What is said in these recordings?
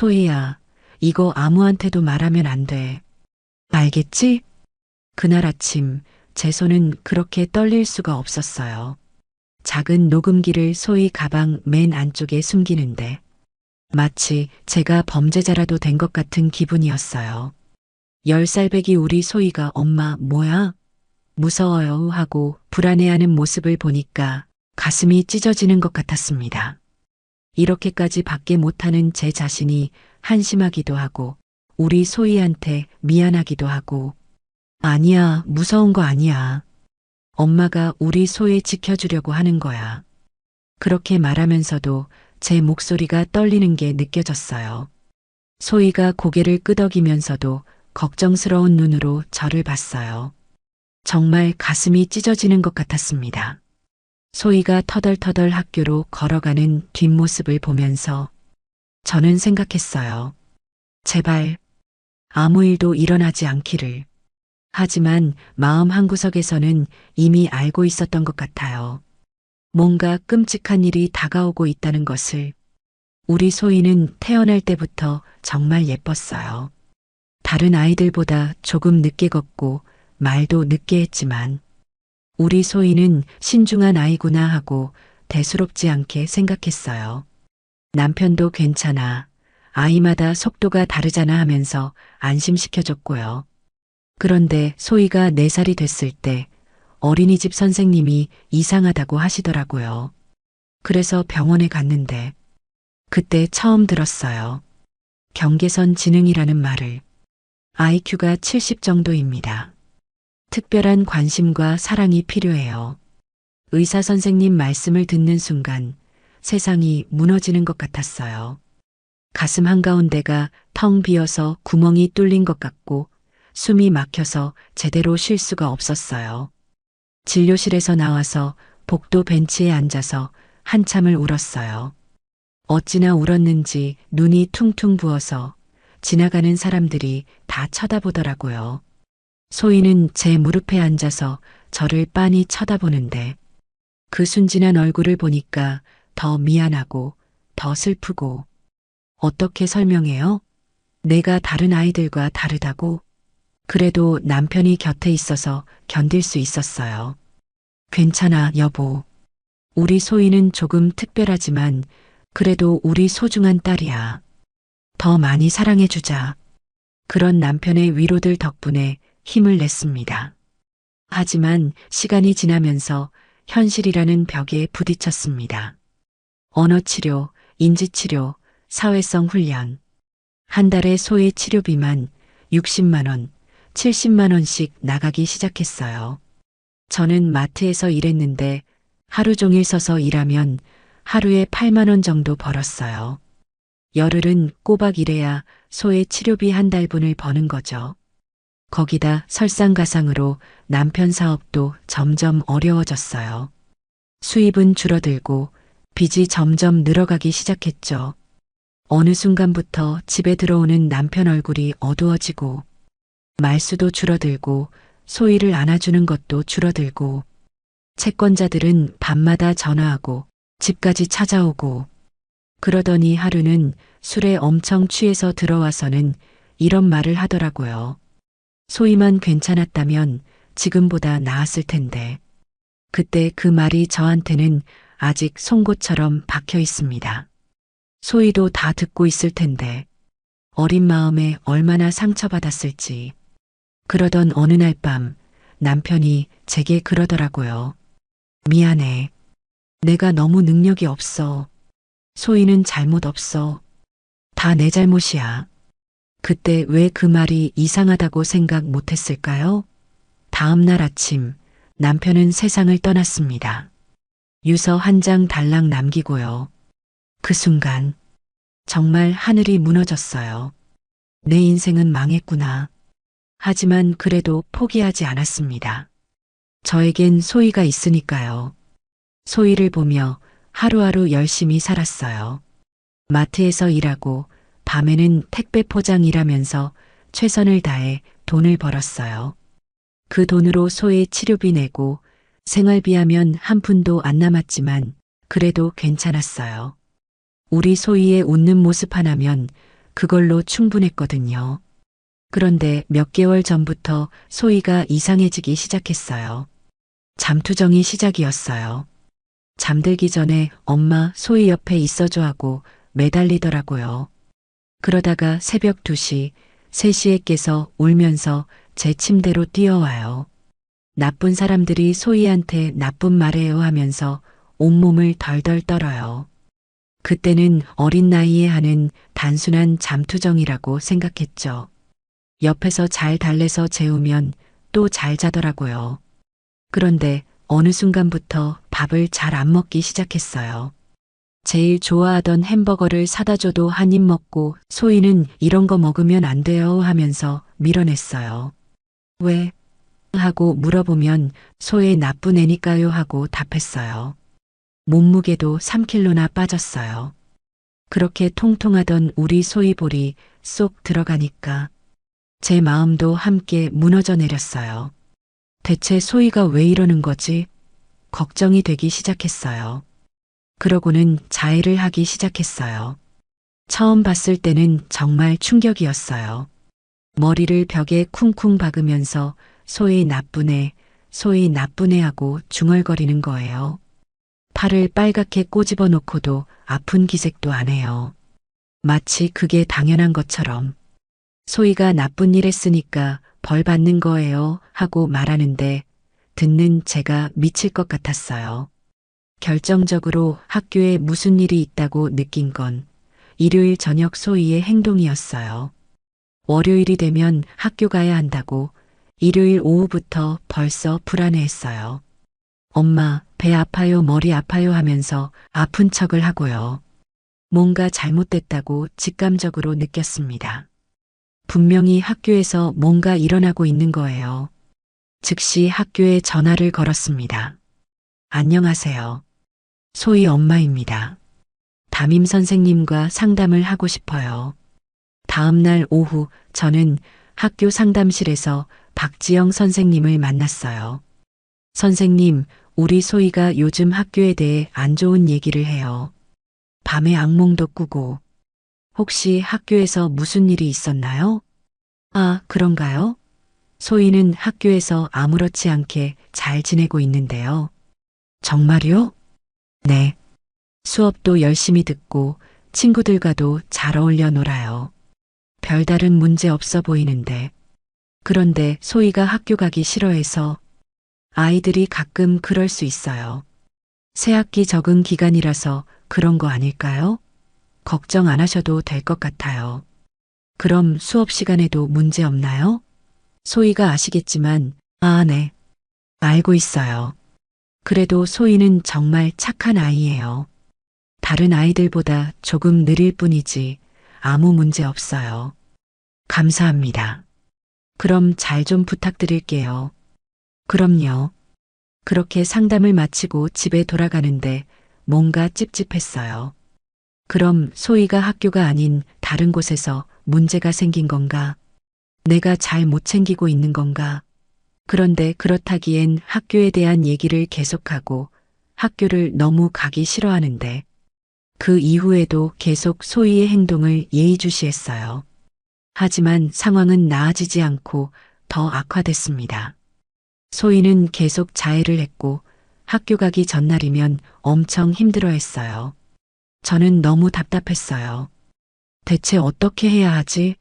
소희야, 이거 아무한테도 말하면 안 돼. 알겠지? 그날 아침 제 손은 그렇게 떨릴 수가 없었어요. 작은 녹음기를 소희 가방 맨 안쪽에 숨기는데 마치 제가 범죄자라도 된 것 같은 기분이었어요. 10살배기 우리 소희가 엄마 뭐야? 무서워요 하고 불안해하는 모습을 보니까 가슴이 찢어지는 것 같았습니다. 이렇게까지 밖에 못하는 제 자신이 한심하기도 하고 우리 소희한테 미안하기도 하고 아니야, 무서운 거 아니야. 엄마가 우리 소희 지켜주려고 하는 거야. 그렇게 말하면서도 제 목소리가 떨리는 게 느껴졌어요. 소희가 고개를 끄덕이면서도 걱정스러운 눈으로 저를 봤어요. 정말 가슴이 찢어지는 것 같았습니다. 소희가 터덜터덜 학교로 걸어가는 뒷모습을 보면서 저는 생각했어요. 제발 아무 일도 일어나지 않기를. 하지만 마음 한구석에서는 이미 알고 있었던 것 같아요. 뭔가 끔찍한 일이 다가오고 있다는 것을. 우리 소희는 태어날 때부터 정말 예뻤어요. 다른 아이들보다 조금 늦게 걷고 말도 늦게 했지만 우리 소희는 신중한 아이구나 하고 대수롭지 않게 생각했어요. 남편도 괜찮아. 아이마다 속도가 다르잖아 하면서 안심시켜줬고요. 그런데 소희가 4살이 됐을 때 어린이집 선생님이 이상하다고 하시더라고요. 그래서 병원에 갔는데 그때 처음 들었어요. 경계선 지능이라는 말을. IQ가 70 정도입니다. 특별한 관심과 사랑이 필요해요. 의사 선생님 말씀을 듣는 순간 세상이 무너지는 것 같았어요. 가슴 한가운데가 텅 비어서 구멍이 뚫린 것 같고 숨이 막혀서 제대로 쉴 수가 없었어요. 진료실에서 나와서 복도 벤치에 앉아서 한참을 울었어요. 어찌나 울었는지 눈이 퉁퉁 부어서 지나가는 사람들이 다 쳐다보더라고요. 소희는 제 무릎에 앉아서 저를 빤히 쳐다보는데 그 순진한 얼굴을 보니까 더 미안하고 더 슬프고 어떻게 설명해요? 내가 다른 아이들과 다르다고? 그래도 남편이 곁에 있어서 견딜 수 있었어요. 괜찮아, 여보. 우리 소희는 조금 특별하지만 그래도 우리 소중한 딸이야. 더 많이 사랑해주자. 그런 남편의 위로들 덕분에 힘을 냈습니다. 하지만 시간이 지나면서 현실이라는 벽에 부딪혔습니다. 언어치료, 인지치료, 사회성 훈련. 한 달에 소외 치료비만 60만 원, 70만 원씩 나가기 시작했어요. 저는 마트에서 일했는데 하루 종일 서서 일하면 하루에 8만 원 정도 벌었어요. 열흘은 꼬박 일해야 소외 치료비 한 달분을 버는 거죠. 거기다 설상가상으로 남편 사업도 점점 어려워졌어요. 수입은 줄어들고 빚이 점점 늘어가기 시작했죠. 어느 순간부터 집에 들어오는 남편 얼굴이 어두워지고 말수도 줄어들고 소희를 안아주는 것도 줄어들고 채권자들은 밤마다 전화하고 집까지 찾아오고 그러더니 하루는 술에 엄청 취해서 들어와서는 이런 말을 하더라고요. 소희만 괜찮았다면 지금보다 나았을 텐데. 그때 그 말이 저한테는 아직 송곳처럼 박혀 있습니다. 소희도 다 듣고 있을 텐데 어린 마음에 얼마나 상처받았을지. 그러던 어느 날 밤 남편이 제게 그러더라고요. 미안해. 내가 너무 능력이 없어. 소희는 잘못 없어. 다 내 잘못이야. 그때 왜 그 말이 이상하다고 생각 못했을까요? 다음 날 아침 남편은 세상을 떠났습니다. 유서 한 장 달랑 남기고요. 그 순간 정말 하늘이 무너졌어요. 내 인생은 망했구나. 하지만 그래도 포기하지 않았습니다. 저에겐 소희가 있으니까요. 소희를 보며 하루하루 열심히 살았어요. 마트에서 일하고 밤에는 택배 포장 일하면서 최선을 다해 돈을 벌었어요. 그 돈으로 소희 치료비 내고 생활비 하면 한 푼도 안 남았지만 그래도 괜찮았어요. 우리 소희의 웃는 모습 하나면 그걸로 충분했거든요. 그런데 몇 개월 전부터 소희가 이상해지기 시작했어요. 잠투정이 시작이었어요. 잠들기 전에 엄마 소희 옆에 있어줘 하고 매달리더라고요. 그러다가 새벽 2시, 3시에 깨서 울면서 제 침대로 뛰어와요. 나쁜 사람들이 소희한테 나쁜 말해요 하면서 온몸을 덜덜 떨어요. 그때는 어린 나이에 하는 단순한 잠투정이라고 생각했죠. 옆에서 잘 달래서 재우면 또 잘 자더라고요. 그런데 어느 순간부터 밥을 잘 안 먹기 시작했어요. 제일 좋아하던 햄버거를 사다 줘도 한 입 먹고 소희는 이런 거 먹으면 안 돼요 하면서 밀어냈어요. 왜? 하고 물어보면 소희 나쁜 애니까요 하고 답했어요. 몸무게도 3kg나 빠졌어요. 그렇게 통통하던 우리 소희볼이 쏙 들어가니까 제 마음도 함께 무너져 내렸어요. 대체 소희가 왜 이러는 거지? 걱정이 되기 시작했어요. 그러고는 자해를 하기 시작했어요. 처음 봤을 때는 정말 충격이었어요. 머리를 벽에 쿵쿵 박으면서 소희 나쁘네, 소희 나쁘네 하고 중얼거리는 거예요. 팔을 빨갛게 꼬집어 놓고도 아픈 기색도 안 해요. 마치 그게 당연한 것처럼. 소희가 나쁜 일 했으니까 벌 받는 거예요 하고 말하는데 듣는 제가 미칠 것 같았어요. 결정적으로 학교에 무슨 일이 있다고 느낀 건 일요일 저녁 소희의 행동이었어요. 월요일이 되면 학교 가야 한다고 일요일 오후부터 벌써 불안해했어요. 엄마, 배 아파요, 머리 아파요 하면서 아픈 척을 하고요. 뭔가 잘못됐다고 직감적으로 느꼈습니다. 분명히 학교에서 뭔가 일어나고 있는 거예요. 즉시 학교에 전화를 걸었습니다. 안녕하세요. 소희 엄마입니다. 담임 선생님과 상담을 하고 싶어요. 다음 날 오후 저는 학교 상담실에서 박지영 선생님을 만났어요. 선생님, 우리 소희가 요즘 학교에 대해 안 좋은 얘기를 해요. 밤에 악몽도 꾸고. 혹시 학교에서 무슨 일이 있었나요? 아, 그런가요? 소희는 학교에서 아무렇지 않게 잘 지내고 있는데요. 정말요? 네. 수업도 열심히 듣고 친구들과도 잘 어울려 놀아요. 별다른 문제 없어 보이는데. 그런데 소희가 학교 가기 싫어해서 아이들이 가끔 그럴 수 있어요. 새학기 적응 기간이라서 그런 거 아닐까요? 걱정 안 하셔도 될 것 같아요. 그럼 수업 시간에도 문제 없나요? 소희가 아시겠지만, 아, 네. 알고 있어요. 그래도 소희는 정말 착한 아이예요. 다른 아이들보다 조금 느릴 뿐이지 아무 문제 없어요. 감사합니다. 그럼 잘 좀 부탁드릴게요. 그럼요. 그렇게 상담을 마치고 집에 돌아가는데 뭔가 찝찝했어요. 그럼 소희가 학교가 아닌 다른 곳에서 문제가 생긴 건가? 내가 잘 못 챙기고 있는 건가? 그런데 그렇다기엔 학교에 대한 얘기를 계속하고 학교를 너무 가기 싫어하는데 그 이후에도 계속 소희의 행동을 예의주시했어요. 하지만 상황은 나아지지 않고 더 악화됐습니다. 소희는 계속 자해를 했고 학교 가기 전날이면 엄청 힘들어했어요. 저는 너무 답답했어요. 대체 어떻게 해야 하지?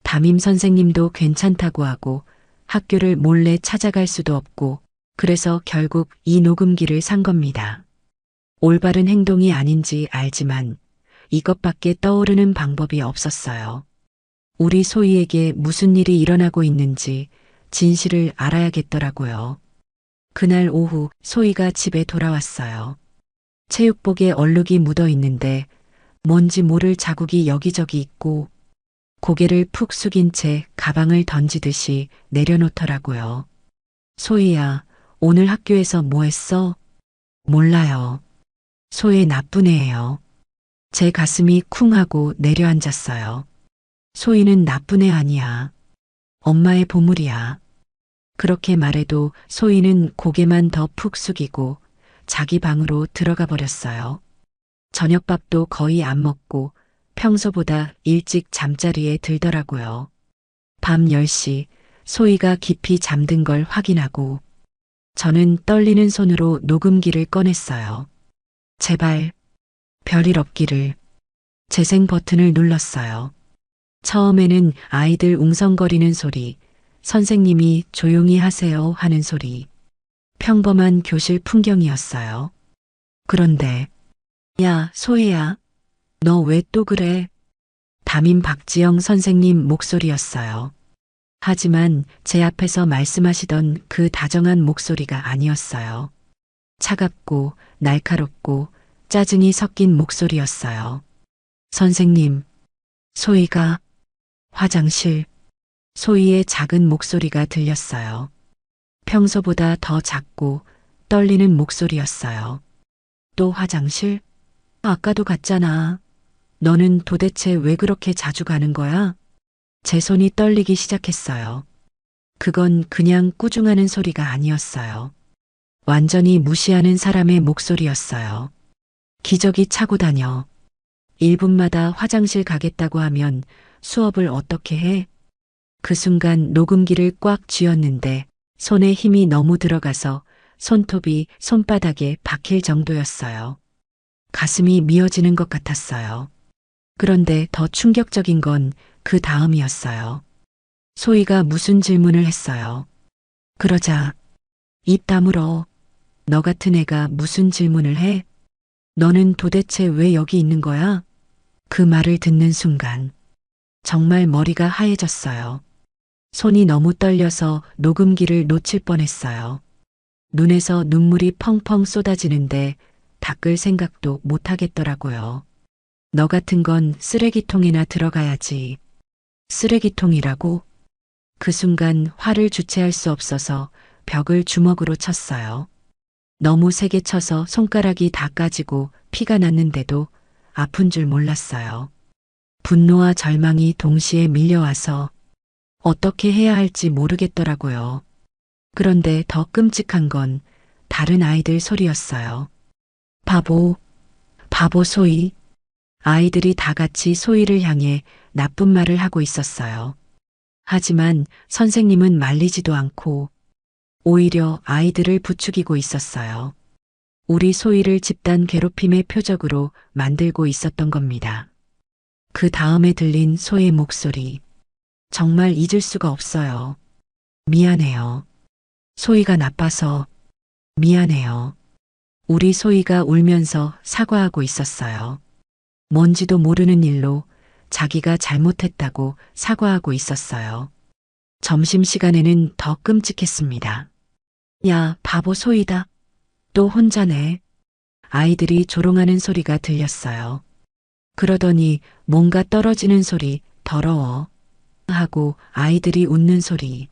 담임 선생님도 괜찮다고 하고 학교를 몰래 찾아갈 수도 없고 그래서 결국 이 녹음기를 산 겁니다. 올바른 행동이 아닌지 알지만 이것밖에 떠오르는 방법이 없었어요. 우리 소희에게 무슨 일이 일어나고 있는지 진실을 알아야겠더라고요. 그날 오후 소희가 집에 돌아왔어요. 체육복에 얼룩이 묻어 있는데 뭔지 모를 자국이 여기저기 있고 고개를 푹 숙인 채 가방을 던지듯이 내려놓더라고요. 소희야, 오늘 학교에서 뭐 했어? 몰라요. 소희 나쁜 애예요. 제 가슴이 쿵 하고 내려앉았어요. 소희는 나쁜 애 아니야. 엄마의 보물이야. 그렇게 말해도 소희는 고개만 더 푹 숙이고 자기 방으로 들어가 버렸어요. 저녁밥도 거의 안 먹고 평소보다 일찍 잠자리에 들더라고요. 밤 10시 소희가 깊이 잠든 걸 확인하고 저는 떨리는 손으로 녹음기를 꺼냈어요. 제발 별일 없기를. 재생 버튼을 눌렀어요. 처음에는 아이들 웅성거리는 소리, 선생님이 조용히 하세요 하는 소리, 평범한 교실 풍경이었어요. 그런데 야, 소희야, 너 왜 또 그래? 담임 박지영 선생님 목소리였어요. 하지만 제 앞에서 말씀하시던 그 다정한 목소리가 아니었어요. 차갑고 날카롭고 짜증이 섞인 목소리였어요. 선생님, 소희가 화장실. 소희의 작은 목소리가 들렸어요. 평소보다 더 작고 떨리는 목소리였어요. 또 화장실? 아까도 갔잖아. 너는 도대체 왜 그렇게 자주 가는 거야? 제 손이 떨리기 시작했어요. 그건 그냥 꾸중하는 소리가 아니었어요. 완전히 무시하는 사람의 목소리였어요. 기저귀 차고 다녀. 1분마다 화장실 가겠다고 하면 수업을 어떻게 해? 그 순간 녹음기를 꽉 쥐었는데 손에 힘이 너무 들어가서 손톱이 손바닥에 박힐 정도였어요. 가슴이 미어지는 것 같았어요. 그런데 더 충격적인 건 그 다음이었어요. 소희가 무슨 질문을 했어요. 그러자 입 다물어. 너 같은 애가 무슨 질문을 해? 너는 도대체 왜 여기 있는 거야? 그 말을 듣는 순간 정말 머리가 하얘졌어요. 손이 너무 떨려서 녹음기를 놓칠 뻔했어요. 눈에서 눈물이 펑펑 쏟아지는데 닦을 생각도 못 하겠더라고요. 너 같은 건 쓰레기통이나 들어가야지. 쓰레기통이라고? 그 순간 화를 주체할 수 없어서 벽을 주먹으로 쳤어요. 너무 세게 쳐서 손가락이 다 까지고 피가 났는데도 아픈 줄 몰랐어요. 분노와 절망이 동시에 밀려와서 어떻게 해야 할지 모르겠더라고요. 그런데 더 끔찍한 건 다른 아이들 소리였어요. 바보, 바보 소희. 아이들이 다 같이 소희를 향해 나쁜 말을 하고 있었어요. 하지만 선생님은 말리지도 않고 오히려 아이들을 부추기고 있었어요. 우리 소희를 집단 괴롭힘의 표적으로 만들고 있었던 겁니다. 그 다음에 들린 소희의 목소리. 정말 잊을 수가 없어요. 미안해요. 소희가 나빠서 미안해요. 우리 소희가 울면서 사과하고 있었어요. 뭔지도 모르는 일로 자기가 잘못했다고 사과하고 있었어요. 점심시간에는 더 끔찍했습니다. 야, 바보 소희다. 또 혼자네. 아이들이 조롱하는 소리가 들렸어요. 그러더니 뭔가 떨어지는 소리, 더러워. 하고 아이들이 웃는 소리.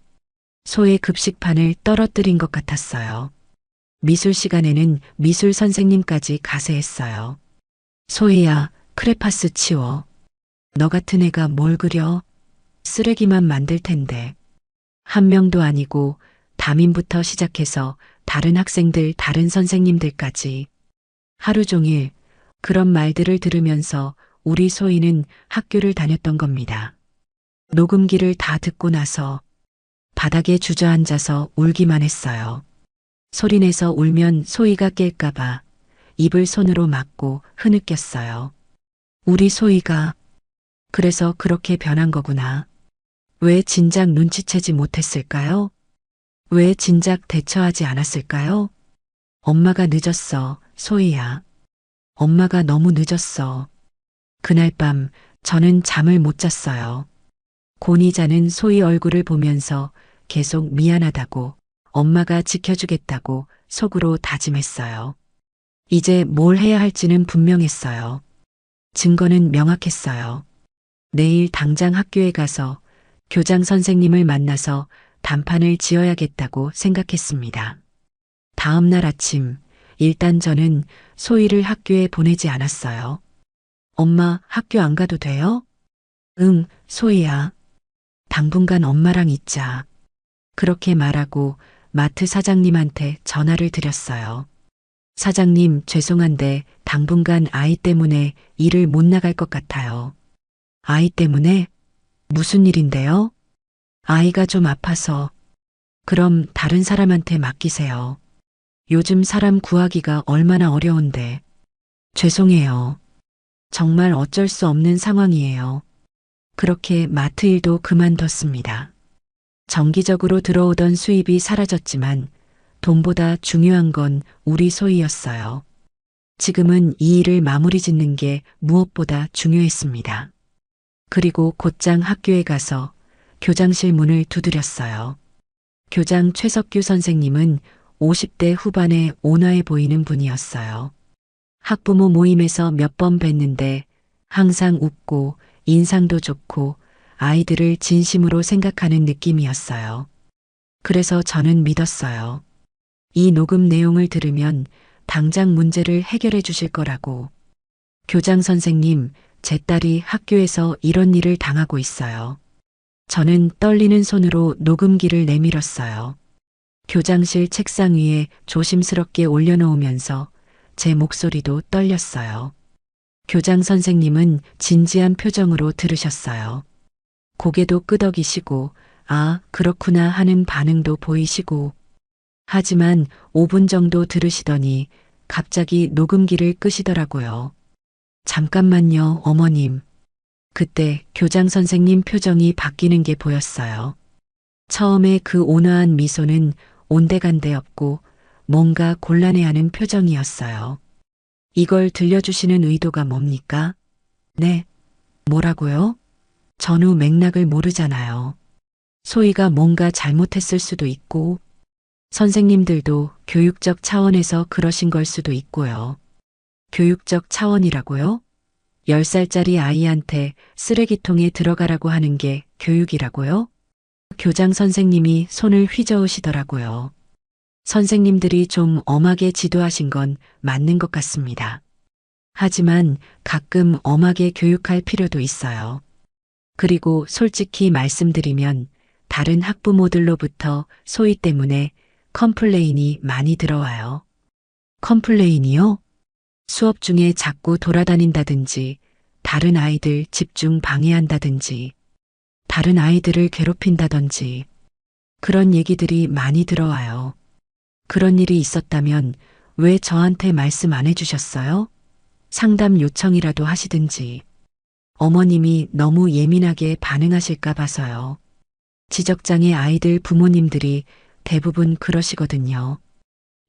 소의 급식판을 떨어뜨린 것 같았어요. 미술 시간에는 미술 선생님까지 가세했어요. 소희야, 크레파스 치워. 너 같은 애가 뭘 그려? 쓰레기만 만들 텐데. 한 명도 아니고 담임부터 시작해서 다른 학생들, 다른 선생님들까지. 하루 종일 그런 말들을 들으면서 우리 소희는 학교를 다녔던 겁니다. 녹음기를 다 듣고 나서 바닥에 주저앉아서 울기만 했어요. 소리내서 울면 소희가 깰까봐 입을 손으로 막고 흐느꼈어요. 우리 소희가 그래서 그렇게 변한 거구나. 왜 진작 눈치채지 못했을까요? 왜 진작 대처하지 않았을까요? 엄마가 늦었어, 소희야. 엄마가 너무 늦었어. 그날 밤 저는 잠을 못 잤어요. 곤히 자는 소희 얼굴을 보면서 계속 미안하다고, 엄마가 지켜주겠다고 속으로 다짐했어요. 이제 뭘 해야 할지는 분명했어요. 증거는 명확했어요. 내일 당장 학교에 가서 교장 선생님을 만나서 단판을 지어야겠다고 생각했습니다. 다음 날 아침, 일단 저는 소희를 학교에 보내지 않았어요. 엄마, 학교 안 가도 돼요? 응, 소희야. 당분간 엄마랑 있자. 그렇게 말하고 마트 사장님한테 전화를 드렸어요. 사장님, 죄송한데 당분간 아이 때문에 일을 못 나갈 것 같아요. 아이 때문에? 무슨 일인데요? 아이가 좀 아파서. 그럼 다른 사람한테 맡기세요. 요즘 사람 구하기가 얼마나 어려운데. 죄송해요. 정말 어쩔 수 없는 상황이에요. 그렇게 마트 일도 그만뒀습니다. 정기적으로 들어오던 수입이 사라졌지만 돈보다 중요한 건 우리 소희였어요. 지금은 이 일을 마무리 짓는 게 무엇보다 중요했습니다. 그리고 곧장 학교에 가서 교장실 문을 두드렸어요. 교장 최석규 선생님은 50대 후반에 온화해 보이는 분이었어요. 학부모 모임에서 몇 번 뵀는데 항상 웃고 인상도 좋고 아이들을 진심으로 생각하는 느낌이었어요. 그래서 저는 믿었어요. 이 녹음 내용을 들으면 당장 문제를 해결해 주실 거라고. 교장 선생님, 제 딸이 학교에서 이런 일을 당하고 있어요. 저는 떨리는 손으로 녹음기를 내밀었어요. 교장실 책상 위에 조심스럽게 올려놓으면서 제 목소리도 떨렸어요. 교장 선생님은 진지한 표정으로 들으셨어요. 고개도 끄덕이시고, 아, 그렇구나 하는 반응도 보이시고, 하지만 5분 정도 들으시더니 갑자기 녹음기를 끄시더라고요. 잠깐만요, 어머님. 그때 교장 선생님 표정이 바뀌는 게 보였어요. 처음에 그 온화한 미소는 온데간데 없고 뭔가 곤란해하는 표정이었어요. 이걸 들려주시는 의도가 뭡니까? 네. 뭐라고요? 전후 맥락을 모르잖아요. 소희가 뭔가 잘못했을 수도 있고, 선생님들도 교육적 차원에서 그러신 걸 수도 있고요. 교육적 차원이라고요? 10살짜리 아이한테 쓰레기통에 들어가라고 하는 게 교육이라고요? 교장 선생님이 손을 휘저으시더라고요. 선생님들이 좀 엄하게 지도하신 건 맞는 것 같습니다. 하지만 가끔 엄하게 교육할 필요도 있어요. 그리고 솔직히 말씀드리면 다른 학부모들로부터 소희 때문에 컴플레인이 많이 들어와요. 컴플레인이요? 수업 중에 자꾸 돌아다닌다든지, 다른 아이들 집중 방해한다든지, 다른 아이들을 괴롭힌다든지, 그런 얘기들이 많이 들어와요. 그런 일이 있었다면 왜 저한테 말씀 안 해주셨어요? 상담 요청이라도 하시든지. 어머님이 너무 예민하게 반응하실까 봐서요. 지적장애 아이들 부모님들이 대부분 그러시거든요.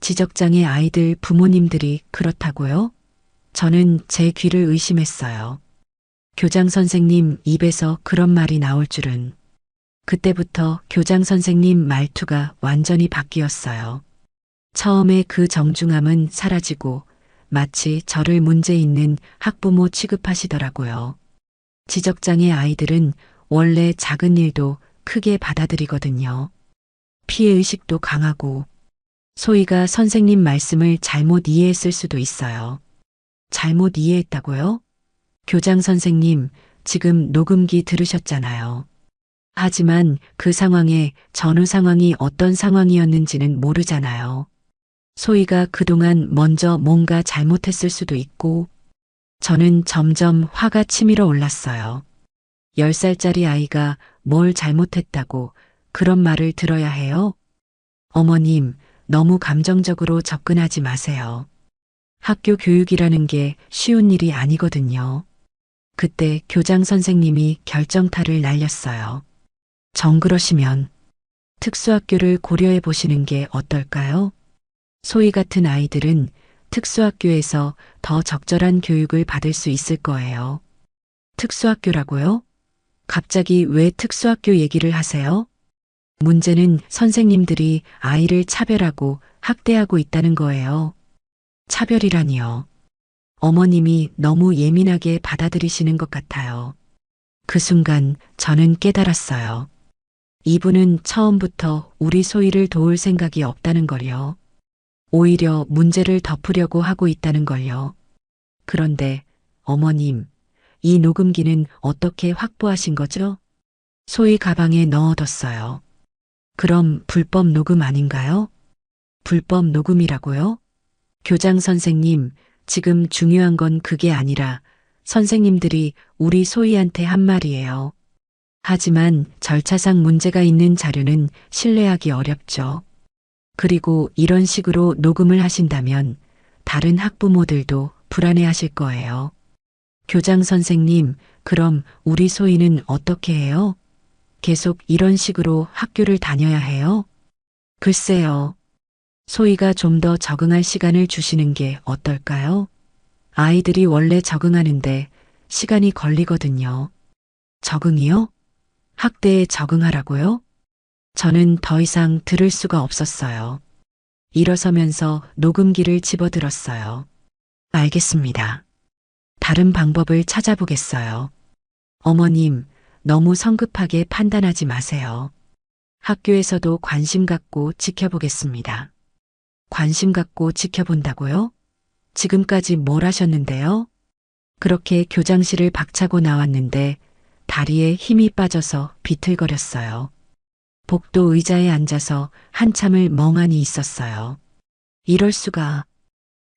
지적장애 아이들 부모님들이 그렇다고요? 저는 제 귀를 의심했어요. 교장 선생님 입에서 그런 말이 나올 줄은. 그때부터 교장 선생님 말투가 완전히 바뀌었어요. 처음에 그 정중함은 사라지고 마치 저를 문제 있는 학부모 취급하시더라고요. 지적장애 아이들은 원래 작은 일도 크게 받아들이거든요. 피해의식도 강하고, 소희가 선생님 말씀을 잘못 이해했을 수도 있어요. 잘못 이해했다고요? 교장 선생님, 지금 녹음기 들으셨잖아요. 하지만 그 상황에 전후 상황이 어떤 상황이었는지는 모르잖아요. 소희가 그동안 먼저 뭔가 잘못했을 수도 있고, 저는 점점 화가 치밀어 올랐어요. 10살짜리 아이가 뭘 잘못했다고 그런 말을 들어야 해요? 어머님, 너무 감정적으로 접근하지 마세요. 학교 교육이라는 게 쉬운 일이 아니거든요. 그때 교장 선생님이 결정타를 날렸어요. 정그러시면 특수학교를 고려해 보시는 게 어떨까요? 소희 같은 아이들은 특수학교에서 더 적절한 교육을 받을 수 있을 거예요. 특수학교라고요? 갑자기 왜 특수학교 얘기를 하세요? 문제는 선생님들이 아이를 차별하고 학대하고 있다는 거예요. 차별이라니요. 어머님이 너무 예민하게 받아들이시는 것 같아요. 그 순간 저는 깨달았어요. 이분은 처음부터 우리 소희를 도울 생각이 없다는 걸요. 오히려 문제를 덮으려고 하고 있다는 걸요. 그런데 어머님, 이 녹음기는 어떻게 확보하신 거죠? 소희 가방에 넣어뒀어요. 그럼 불법 녹음 아닌가요? 불법 녹음이라고요? 교장 선생님, 지금 중요한 건 그게 아니라 선생님들이 우리 소희한테 한 말이에요. 하지만 절차상 문제가 있는 자료는 신뢰하기 어렵죠. 그리고 이런 식으로 녹음을 하신다면 다른 학부모들도 불안해하실 거예요. 교장 선생님, 그럼 우리 소희는 어떻게 해요? 계속 이런 식으로 학교를 다녀야 해요? 글쎄요. 소희가 좀 더 적응할 시간을 주시는 게 어떨까요? 아이들이 원래 적응하는데 시간이 걸리거든요. 적응이요? 학대에 적응하라고요? 저는 더 이상 들을 수가 없었어요. 일어서면서 녹음기를 집어들었어요. 알겠습니다. 다른 방법을 찾아보겠어요. 어머님, 너무 성급하게 판단하지 마세요. 학교에서도 관심 갖고 지켜보겠습니다. 관심 갖고 지켜본다고요? 지금까지 뭘 하셨는데요? 그렇게 교장실을 박차고 나왔는데 다리에 힘이 빠져서 비틀거렸어요. 복도 의자에 앉아서 한참을 멍하니 있었어요. 이럴 수가.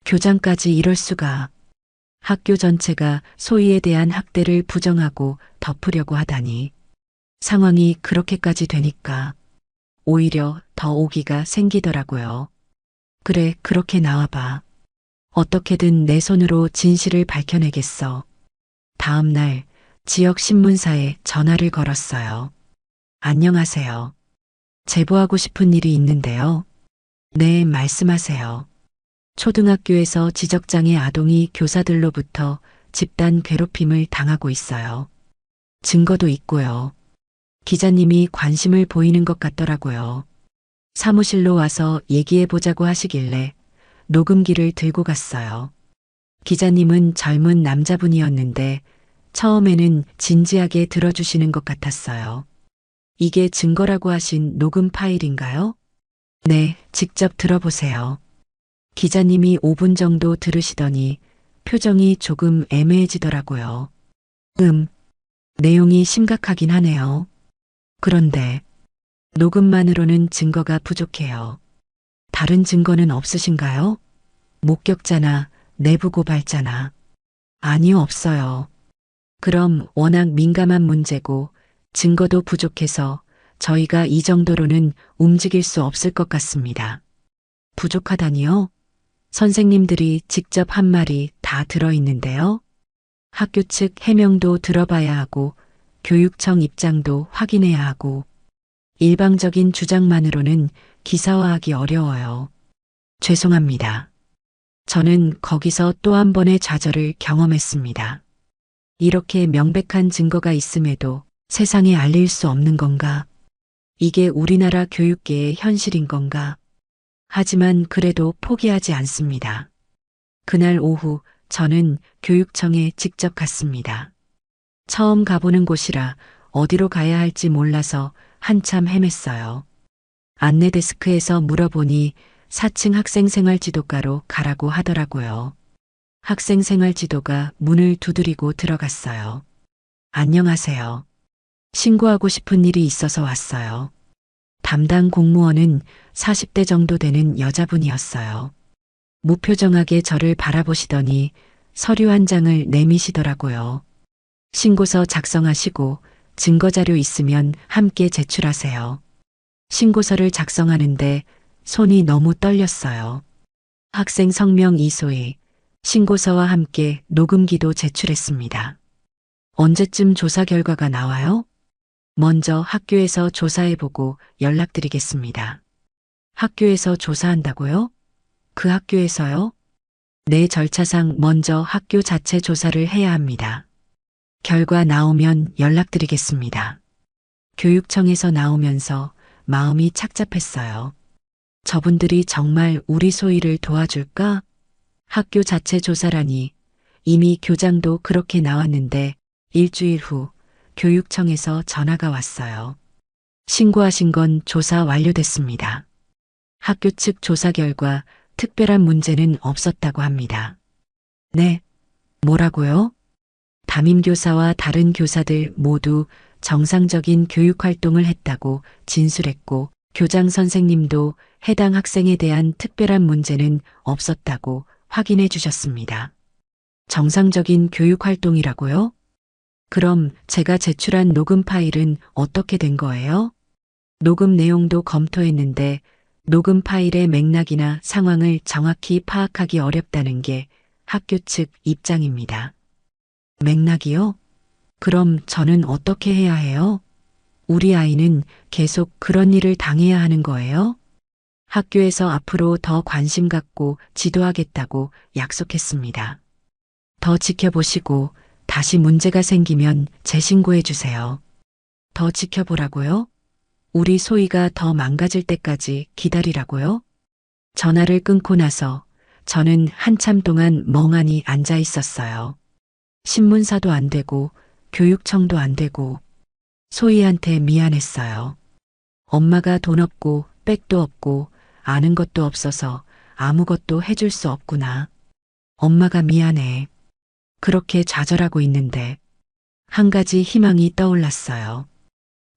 교장까지 이럴 수가. 학교 전체가 소희에 대한 학대를 부정하고 덮으려고 하다니. 상황이 그렇게까지 되니까 오히려 더 오기가 생기더라고요. 그래, 그렇게 나와봐. 어떻게든 내 손으로 진실을 밝혀내겠어. 다음 날 지역 신문사에 전화를 걸었어요. 안녕하세요. 제보하고 싶은 일이 있는데요. 네, 말씀하세요. 초등학교에서 지적장애 아동이 교사들로부터 집단 괴롭힘을 당하고 있어요. 증거도 있고요. 기자님이 관심을 보이는 것 같더라고요. 사무실로 와서 얘기해보자고 하시길래 녹음기를 들고 갔어요. 기자님은 젊은 남자분이었는데 처음에는 진지하게 들어주시는 것 같았어요. 이게 증거라고 하신 녹음 파일인가요? 네, 직접 들어보세요. 기자님이 5분 정도 들으시더니 표정이 조금 애매해지더라고요. 내용이 심각하긴 하네요. 그런데 녹음만으로는 증거가 부족해요. 다른 증거는 없으신가요? 목격자나 내부 고발자나. 아니요, 없어요. 그럼 워낙 민감한 문제고 증거도 부족해서 저희가 이 정도로는 움직일 수 없을 것 같습니다. 부족하다니요? 선생님들이 직접 한 말이 다 들어있는데요. 학교 측 해명도 들어봐야 하고 교육청 입장도 확인해야 하고 일방적인 주장만으로는 기사화하기 어려워요. 죄송합니다. 저는 거기서 또 한 번의 좌절을 경험했습니다. 이렇게 명백한 증거가 있음에도 세상에 알릴 수 없는 건가? 이게 우리나라 교육계의 현실인 건가? 하지만 그래도 포기하지 않습니다. 그날 오후 저는 교육청에 직접 갔습니다. 처음 가보는 곳이라 어디로 가야 할지 몰라서 한참 헤맸어요. 안내 데스크에서 물어보니 4층 학생생활지도과로 가라고 하더라고요. 학생생활지도가 문을 두드리고 들어갔어요. 안녕하세요. 신고하고 싶은 일이 있어서 왔어요. 담당 공무원은 40대 정도 되는 여자분이었어요. 무표정하게 저를 바라보시더니 서류 한 장을 내미시더라고요. 신고서 작성하시고 증거자료 있으면 함께 제출하세요. 신고서를 작성하는데 손이 너무 떨렸어요. 학생 성명 이소희, 신고서와 함께 녹음기도 제출했습니다. 언제쯤 조사 결과가 나와요? 먼저 학교에서 조사해보고 연락드리겠습니다. 학교에서 조사한다고요? 그 학교에서요? 내 절차상 먼저 학교 자체 조사를 해야 합니다. 결과 나오면 연락드리겠습니다. 교육청에서 나오면서 마음이 착잡했어요. 저분들이 정말 우리 소희를 도와줄까? 학교 자체 조사라니 이미 교장도 그렇게 나왔는데 일주일 후 교육청에서 전화가 왔어요. 신고하신 건 조사 완료됐습니다. 학교 측 조사 결과 특별한 문제는 없었다고 합니다. 네, 뭐라고요? 담임교사와 다른 교사들 모두 정상적인 교육 활동을 했다고 진술했고 교장 선생님도 해당 학생에 대한 특별한 문제는 없었다고 확인해 주셨습니다. 정상적인 교육 활동이라고요? 그럼 제가 제출한 녹음 파일은 어떻게 된 거예요? 녹음 내용도 검토했는데 녹음 파일의 맥락이나 상황을 정확히 파악하기 어렵다는 게 학교 측 입장입니다. 맥락이요? 그럼 저는 어떻게 해야 해요? 우리 아이는 계속 그런 일을 당해야 하는 거예요? 학교에서 앞으로 더 관심 갖고 지도하겠다고 약속했습니다. 더 지켜보시고 다시 문제가 생기면 재신고해 주세요. 더 지켜보라고요? 우리 소희가 더 망가질 때까지 기다리라고요? 전화를 끊고 나서 저는 한참 동안 멍하니 앉아 있었어요. 신문사도 안 되고 교육청도 안 되고 소희한테 미안했어요. 엄마가 돈 없고 백도 없고 아는 것도 없어서 아무것도 해줄 수 없구나. 엄마가 미안해. 그렇게 좌절하고 있는데 한 가지 희망이 떠올랐어요.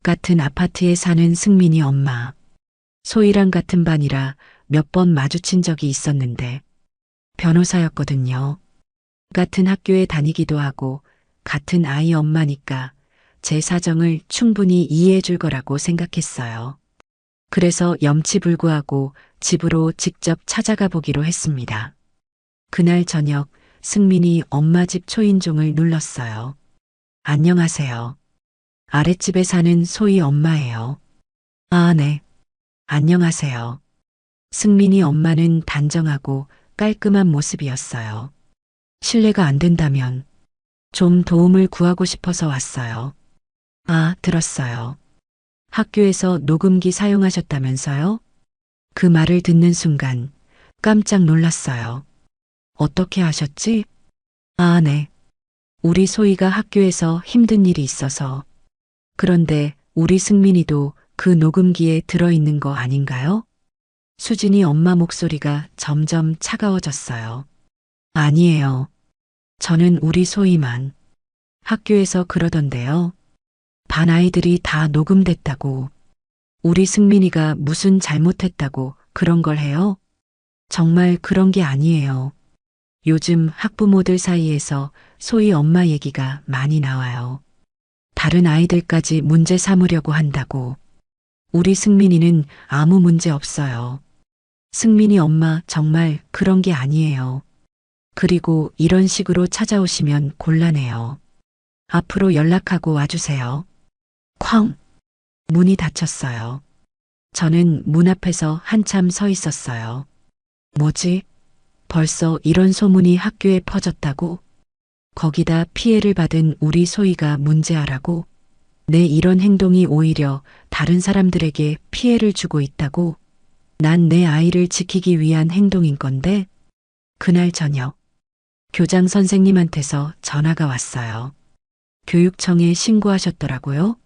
같은 아파트에 사는 승민이 엄마. 소희랑 같은 반이라 몇 번 마주친 적이 있었는데 변호사였거든요. 같은 학교에 다니기도 하고 같은 아이 엄마니까 제 사정을 충분히 이해해 줄 거라고 생각했어요. 그래서 염치불구하고 집으로 직접 찾아가 보기로 했습니다. 그날 저녁 승민이 엄마 집 초인종을 눌렀어요. 안녕하세요. 아랫집에 사는 소희 엄마예요. 아, 네. 안녕하세요. 승민이 엄마는 단정하고 깔끔한 모습이었어요. 실례가 안 된다면 좀 도움을 구하고 싶어서 왔어요. 아, 들었어요. 학교에서 녹음기 사용하셨다면서요? 그 말을 듣는 순간 깜짝 놀랐어요. 어떻게 하셨지? 아, 네. 우리 소희가 학교에서 힘든 일이 있어서. 그런데 우리 승민이도 그 녹음기에 들어있는 거 아닌가요? 수진이 엄마 목소리가 점점 차가워졌어요. 아니에요. 저는 우리 소희만. 학교에서 그러던데요. 반 아이들이 다 녹음됐다고. 우리 승민이가 무슨 잘못했다고 그런 걸 해요? 정말 그런 게 아니에요. 요즘 학부모들 사이에서 소희 엄마 얘기가 많이 나와요. 다른 아이들까지 문제 삼으려고 한다고. 우리 승민이는 아무 문제 없어요. 승민이 엄마 정말 그런 게 아니에요. 그리고 이런 식으로 찾아오시면 곤란해요. 앞으로 연락하고 와주세요. 쾅! 문이 닫혔어요. 저는 문 앞에서 한참 서 있었어요. 뭐지? 벌써 이런 소문이 학교에 퍼졌다고? 거기다 피해를 받은 우리 소희가 문제아라고? 내 이런 행동이 오히려 다른 사람들에게 피해를 주고 있다고? 난 내 아이를 지키기 위한 행동인 건데? 그날 저녁, 교장 선생님한테서 전화가 왔어요. 교육청에 신고하셨더라고요.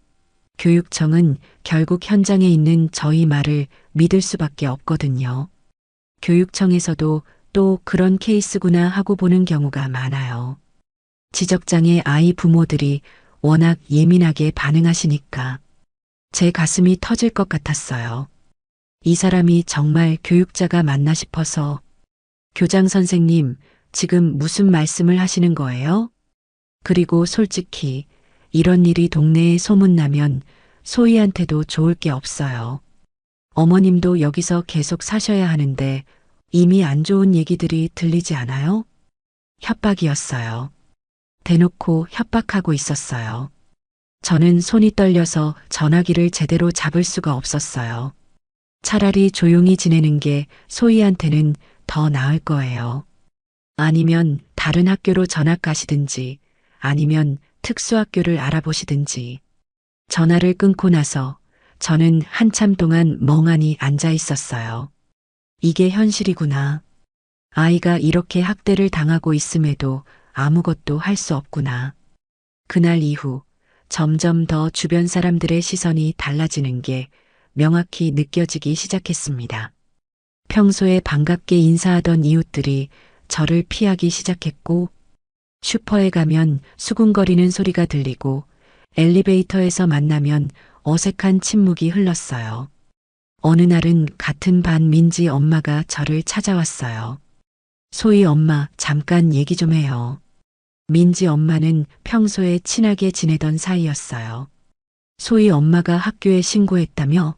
교육청은 결국 현장에 있는 저희 말을 믿을 수밖에 없거든요. 교육청에서도 또 그런 케이스구나 하고 보는 경우가 많아요. 지적장애 아이 부모들이 워낙 예민하게 반응하시니까 제 가슴이 터질 것 같았어요. 이 사람이 정말 교육자가 맞나 싶어서. 교장 선생님, 지금 무슨 말씀을 하시는 거예요? 그리고 솔직히 이런 일이 동네에 소문나면 소희한테도 좋을 게 없어요. 어머님도 여기서 계속 사셔야 하는데 이미 안 좋은 얘기들이 들리지 않아요? 협박이었어요. 대놓고 협박하고 있었어요. 저는 손이 떨려서 전화기를 제대로 잡을 수가 없었어요. 차라리 조용히 지내는 게 소희한테는 더 나을 거예요. 아니면 다른 학교로 전학 가시든지 아니면 특수학교를 알아보시든지. 전화를 끊고 나서 저는 한참 동안 멍하니 앉아 있었어요. 이게 현실이구나. 아이가 이렇게 학대를 당하고 있음에도 아무것도 할 수 없구나. 그날 이후 점점 더 주변 사람들의 시선이 달라지는 게 명확히 느껴지기 시작했습니다. 평소에 반갑게 인사하던 이웃들이 저를 피하기 시작했고, 슈퍼에 가면 수군거리는 소리가 들리고, 엘리베이터에서 만나면 어색한 침묵이 흘렀어요. 어느 날은 같은 반 민지 엄마가 저를 찾아왔어요. 소희 엄마, 잠깐 얘기 좀 해요. 민지 엄마는 평소에 친하게 지내던 사이였어요. 소희 엄마가 학교에 신고했다며?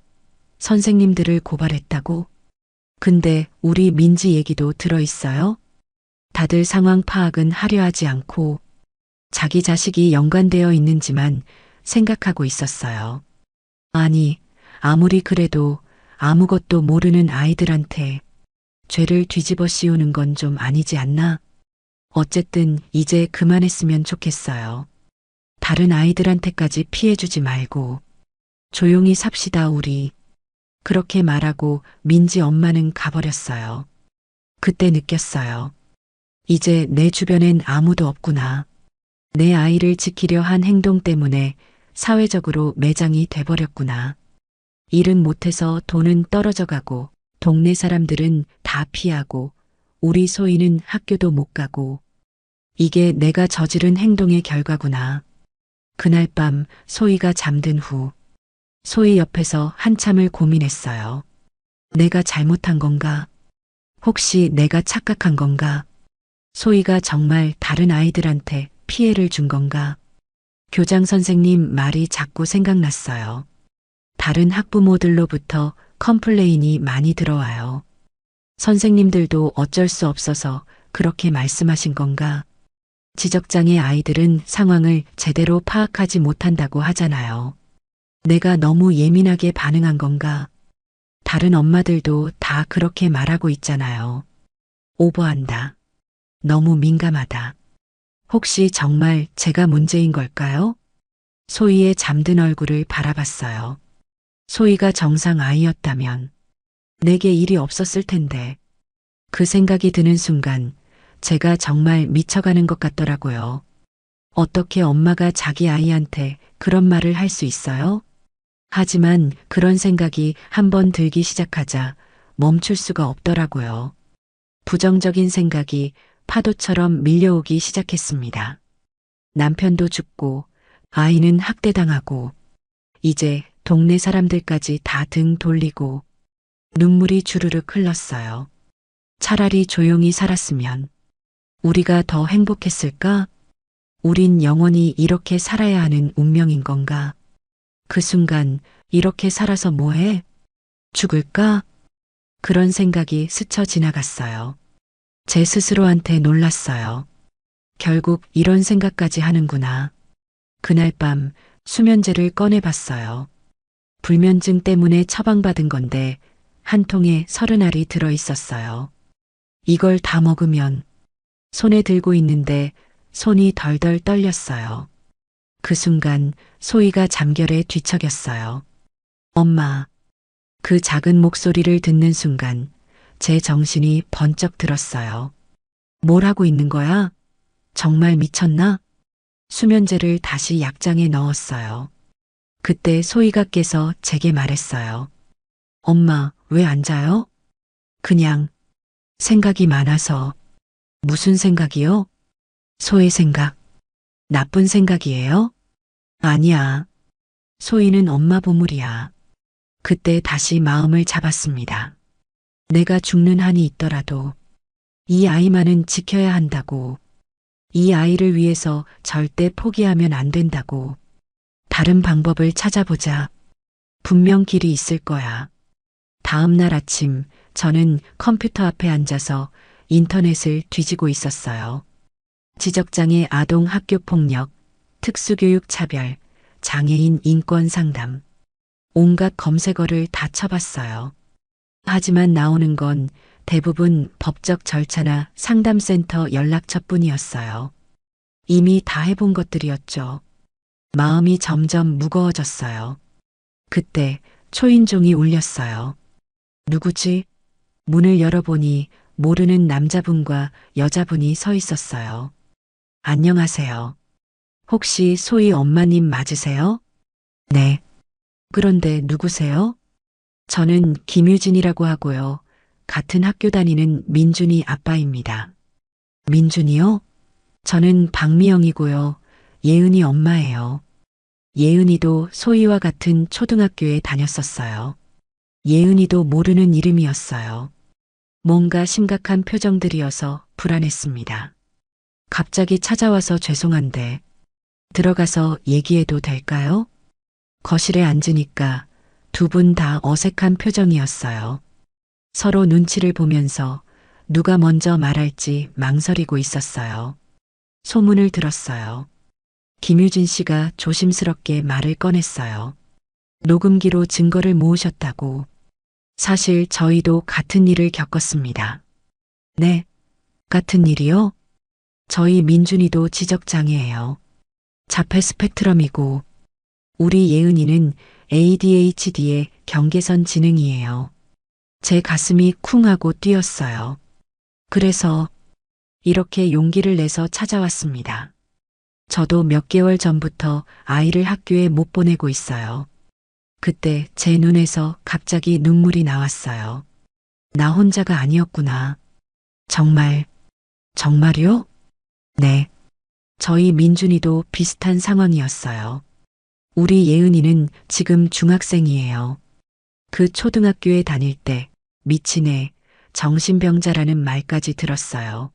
선생님들을 고발했다고? 근데 우리 민지 얘기도 들어있어요? 다들 상황 파악은 하려 하지 않고 자기 자식이 연관되어 있는지만 생각하고 있었어요. 아니, 아무리 그래도 아무것도 모르는 아이들한테 죄를 뒤집어 씌우는 건 좀 아니지 않나? 어쨌든 이제 그만했으면 좋겠어요. 다른 아이들한테까지 피해주지 말고 조용히 삽시다 우리. 그렇게 말하고 민지 엄마는 가버렸어요. 그때 느꼈어요. 이제 내 주변엔 아무도 없구나. 내 아이를 지키려 한 행동 때문에 사회적으로 매장이 돼버렸구나. 일은 못해서 돈은 떨어져 가고 동네 사람들은 다 피하고 우리 소희는 학교도 못 가고 이게 내가 저지른 행동의 결과구나. 그날 밤 소희가 잠든 후 소희 옆에서 한참을 고민했어요. 내가 잘못한 건가? 혹시 내가 착각한 건가? 소희가 정말 다른 아이들한테 피해를 준 건가? 교장 선생님 말이 자꾸 생각났어요. 다른 학부모들로부터 컴플레인이 많이 들어와요. 선생님들도 어쩔 수 없어서 그렇게 말씀하신 건가? 지적장애 아이들은 상황을 제대로 파악하지 못한다고 하잖아요. 내가 너무 예민하게 반응한 건가? 다른 엄마들도 다 그렇게 말하고 있잖아요. 오버한다. 너무 민감하다. 혹시 정말 제가 문제인 걸까요? 소희의 잠든 얼굴을 바라봤어요. 소희가 정상 아이였다면 내게 일이 없었을 텐데 그 생각이 드는 순간 제가 정말 미쳐가는 것 같더라고요. 어떻게 엄마가 자기 아이한테 그런 말을 할 수 있어요? 하지만 그런 생각이 한번 들기 시작하자 멈출 수가 없더라고요. 부정적인 생각이 파도처럼 밀려오기 시작했습니다. 남편도 죽고 아이는 학대당하고 이제 동네 사람들까지 다 등 돌리고 눈물이 주르륵 흘렀어요. 차라리 조용히 살았으면 우리가 더 행복했을까? 우린 영원히 이렇게 살아야 하는 운명인 건가? 그 순간 이렇게 살아서 뭐해? 죽을까? 그런 생각이 스쳐 지나갔어요. 제 스스로한테 놀랐어요. 결국 이런 생각까지 하는구나. 그날 밤 수면제를 꺼내봤어요. 불면증 때문에 처방받은 건데 한 통에 30알이 들어있었어요. 이걸 다 먹으면 손에 들고 있는데 손이 덜덜 떨렸어요. 그 순간 소희가 잠결에 뒤척였어요. 엄마. 그 작은 목소리를 듣는 순간 제 정신이 번쩍 들었어요. 뭘 하고 있는 거야? 정말 미쳤나? 수면제를 다시 약장에 넣었어요. 그때 소희가 깨서 제게 말했어요. 엄마, 왜 안 자요? 그냥 생각이 많아서. 무슨 생각이요? 소희 생각. 나쁜 생각이에요? 아니야. 소희는 엄마 보물이야. 그때 다시 마음을 잡았습니다. 내가 죽는 한이 있더라도 이 아이만은 지켜야 한다고. 이 아이를 위해서 절대 포기하면 안 된다고. 다른 방법을 찾아보자. 분명 길이 있을 거야. 다음 날 아침 저는 컴퓨터 앞에 앉아서 인터넷을 뒤지고 있었어요. 지적장애 아동 학교 폭력, 특수교육 차별, 장애인 인권 상담. 온갖 검색어를 다 쳐봤어요. 하지만 나오는 건 대부분 법적 절차나 상담센터 연락처뿐이었어요. 이미 다 해본 것들이었죠. 마음이 점점 무거워졌어요. 그때 초인종이 울렸어요. 누구지? 문을 열어보니 모르는 남자분과 여자분이 서 있었어요. 안녕하세요. 혹시 소희 엄마님 맞으세요? 네. 그런데 누구세요? 저는 김유진이라고 하고요. 같은 학교 다니는 민준이 아빠입니다. 민준이요? 저는 박미영이고요. 예은이 엄마예요. 예은이도 소희와 같은 초등학교에 다녔었어요. 예은이도 모르는 이름이었어요. 뭔가 심각한 표정들이어서 불안했습니다. 갑자기 찾아와서 죄송한데 들어가서 얘기해도 될까요? 거실에 앉으니까 두 분 다 어색한 표정이었어요. 서로 눈치를 보면서 누가 먼저 말할지 망설이고 있었어요. 소문을 들었어요. 김유진 씨가 조심스럽게 말을 꺼냈어요. 녹음기로 증거를 모으셨다고. 사실 저희도 같은 일을 겪었습니다. 네, 같은 일이요? 저희 민준이도 지적장애예요. 자폐 스펙트럼이고 우리 예은이는 ADHD의 경계선 지능이에요. 제 가슴이 쿵 하고 뛰었어요. 그래서 이렇게 용기를 내서 찾아왔습니다. 저도 몇 개월 전부터 아이를 학교에 못 보내고 있어요. 그때 제 눈에서 갑자기 눈물이 나왔어요. 나 혼자가 아니었구나. 정말, 정말요? 네. 저희 민준이도 비슷한 상황이었어요. 우리 예은이는 지금 중학생이에요. 그 초등학교에 다닐 때 미친 애, 정신병자라는 말까지 들었어요.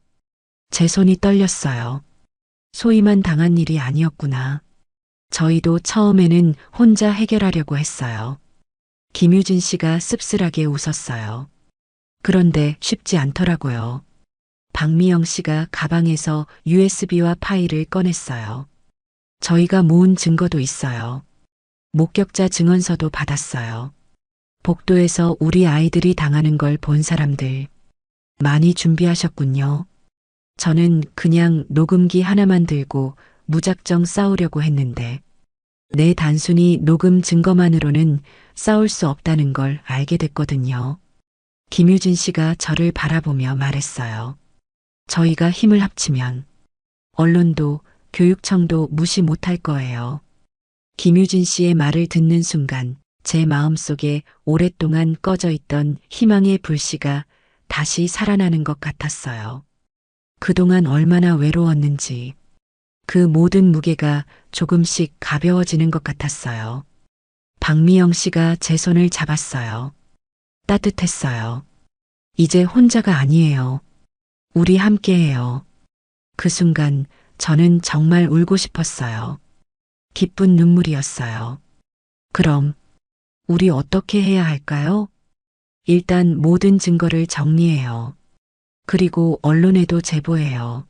제 손이 떨렸어요. 소위만 당한 일이 아니었구나. 저희도 처음에는 혼자 해결하려고 했어요. 김유진 씨가 씁쓸하게 웃었어요. 그런데 쉽지 않더라고요. 박미영 씨가 가방에서 USB와 파일을 꺼냈어요. 저희가 모은 증거도 있어요. 목격자 증언서도 받았어요. 복도에서 우리 아이들이 당하는 걸 본 사람들. 많이 준비하셨군요. 저는 그냥 녹음기 하나만 들고 무작정 싸우려고 했는데, 내 단순히 녹음 증거만으로는 싸울 수 없다는 걸 알게 됐거든요. 김유진 씨가 저를 바라보며 말했어요. 저희가 힘을 합치면 언론도 교육청도 무시 못할 거예요. 김유진 씨의 말을 듣는 순간 제 마음속에 오랫동안 꺼져 있던 희망의 불씨가 다시 살아나는 것 같았어요. 그동안 얼마나 외로웠는지 그 모든 무게가 조금씩 가벼워지는 것 같았어요. 박미영 씨가 제 손을 잡았어요. 따뜻했어요. 이제 혼자가 아니에요. 우리 함께해요. 그 순간 저는 정말 울고 싶었어요. 기쁜 눈물이었어요. 그럼 우리 어떻게 해야 할까요? 일단 모든 증거를 정리해요. 그리고 언론에도 제보해요.